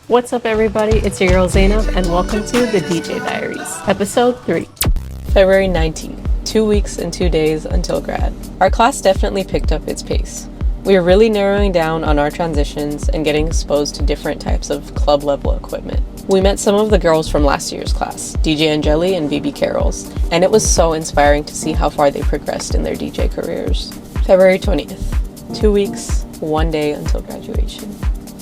What's up, everybody? It's your girl Zainab, and welcome to the DJ Diaries, episode 3. February 19th, 2 weeks and 2 days until grad. Our class definitely picked up its pace. We are really narrowing down on our transitions and getting exposed to different types of club level equipment. We met some of the girls from last year's class, DJ Angeli and BB Carols, and it was so inspiring to see how far they progressed in their DJ careers. February 20th, 2 weeks, 1 day until graduation.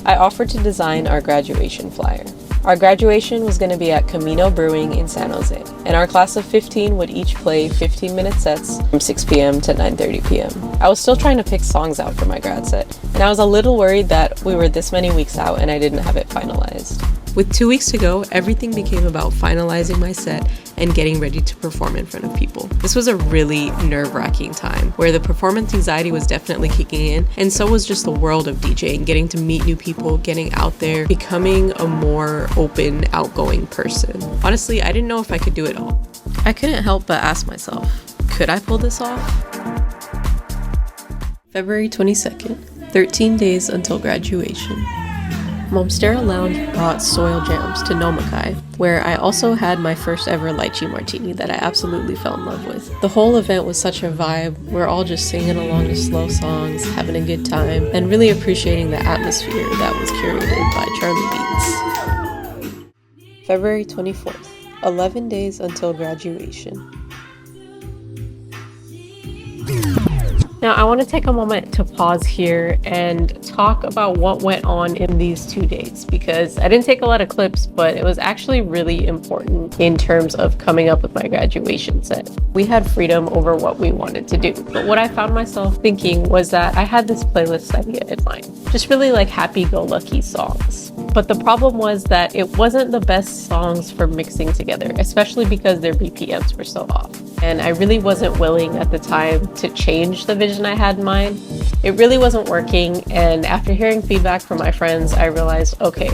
I offered to design our graduation flyer. Our graduation was going to be at Camino Brewing in San Jose, and our class of 15 would each play 15-minute sets from 6 p.m. to 9:30 p.m. I was still trying to pick songs out for my grad set, and I was a little worried that we were this many weeks out and I didn't have it finalized. With 2 weeks to go, everything became about finalizing my set and getting ready to perform in front of people. This was a really nerve-wracking time where the performance anxiety was definitely kicking in, and so was just the world of DJing, getting to meet new people, getting out there, becoming a more open, outgoing person. Honestly, I didn't know if I could do it all. I couldn't help but ask myself, could I pull this off? February 22nd, 13 days until graduation. Momstera Lounge brought Soil Jams to Nomakai, where I also had my first ever lychee martini that I absolutely fell in love with. The whole event was such a vibe. We're all just singing along to slow songs, having a good time, and really appreciating the atmosphere that was curated by Charlie Beats. February 24th, 11 days until graduation. Now, I want to take a moment to pause here and talk about what went on in these 2 days, because I didn't take a lot of clips, but it was actually really important in terms of coming up with my graduation set. We had freedom over what we wanted to do, but what I found myself thinking was that I had this playlist idea in mind, just really like happy-go-lucky songs. But the problem was that it wasn't the best songs for mixing together, especially because their BPMs were so off. And I really wasn't willing at the time to change the vision I had in mind. It really wasn't working, and after hearing feedback from my friends, I realized, okay,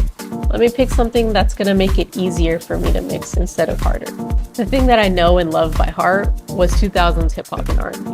let me pick something that's gonna make it easier for me to mix instead of harder. The thing that I know and love by heart was 2000s hip hop and R&B.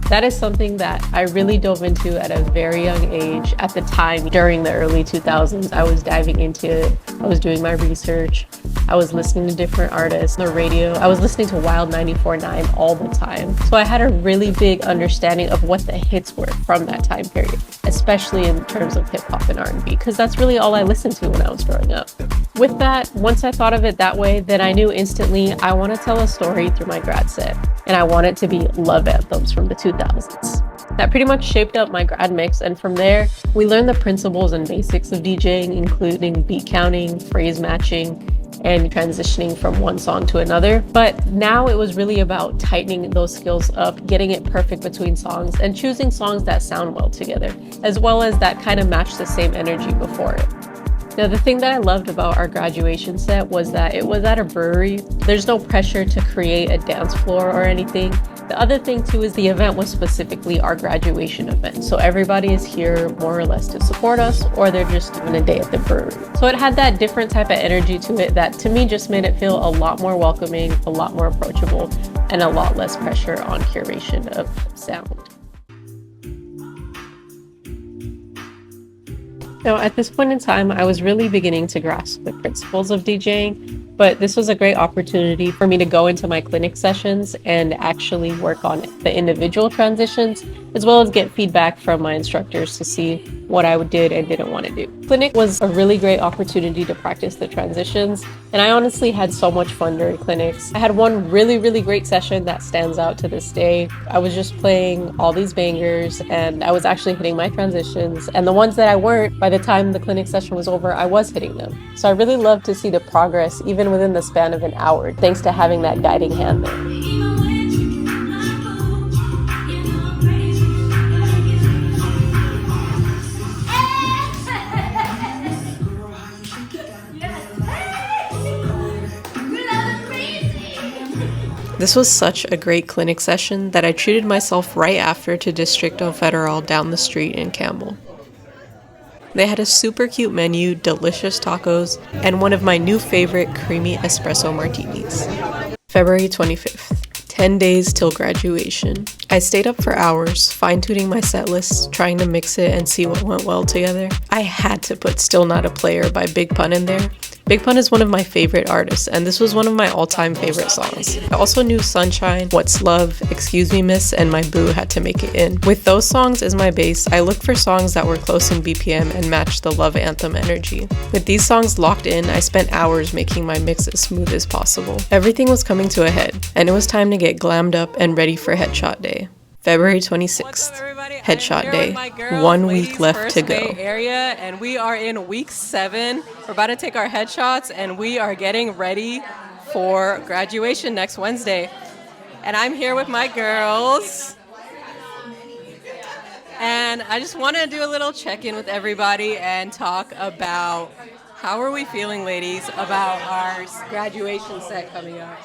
That is something that I really dove into at a very young age. At the time, during the early 2000s, I was diving into it. I was doing my research. I was listening to different artists on the radio. I was listening to Wild 94.9 all the time. So I had a really big understanding of what the hits were from that time period, especially in terms of hip hop and R&B, because that's really all I listened to when I was growing up. With that, once I thought of it that way, then I knew instantly I want to tell a story through my grad set, and I want it to be love anthems from the 2000s. That pretty much shaped up my grad mix, and from there, we learned the principles and basics of DJing, including beat counting, phrase matching, and transitioning from one song to another. But now it was really about tightening those skills up, getting it perfect between songs, and choosing songs that sound well together, as well as that kind of match the same energy before it. Now, the thing that I loved about our graduation set was that it was at a brewery. There's no pressure to create a dance floor or anything. The other thing too is the event was specifically our graduation event. So everybody is here more or less to support us, or they're just doing a day at the brewery. So it had that different type of energy to it that to me just made it feel a lot more welcoming, a lot more approachable, and a lot less pressure on curation of sound. Now, at this point in time, I was really beginning to grasp the principles of DJing, but this was a great opportunity for me to go into my clinic sessions and actually work on the individual transitions, as well as get feedback from my instructors to see what I did and didn't want to do. Clinic was a really great opportunity to practice the transitions, and I honestly had so much fun during clinics. I had one really great session that stands out to this day. I was just playing all these bangers, and I was actually hitting my transitions, and the ones that I weren't, by the time the clinic session was over, I was hitting them. So I really love to see the progress even within the span of an hour, thanks to having that guiding hand there. This was such a great clinic session that I treated myself right after to Distrito Federal down the street in Campbell. They had a super cute menu, delicious tacos, and one of my new favorite creamy espresso martinis. February 25th, 10 days till graduation. I stayed up for hours, fine-tuning my set list, trying to mix it and see what went well together. I had to put Still Not a Player by Big Pun in there. Big Pun is one of my favorite artists, and this was one of my all-time favorite songs. I also knew Sunshine, What's Love, Excuse Me Miss, and My Boo had to make it in. With those songs as my base, I looked for songs that were close in BPM and matched the love anthem energy. With these songs locked in, I spent hours making my mix as smooth as possible. Everything was coming to a head, and it was time to get glammed up and ready for Headshot Day. February 26th, Headshot Day. 1 week left to go. Bay Area, and we are in week 7. We're about to take our headshots, and we are getting ready for graduation next Wednesday. And I'm here with my girls. And I just want to do a little check-in with everybody and talk about how are we feeling, ladies, about our graduation set coming up.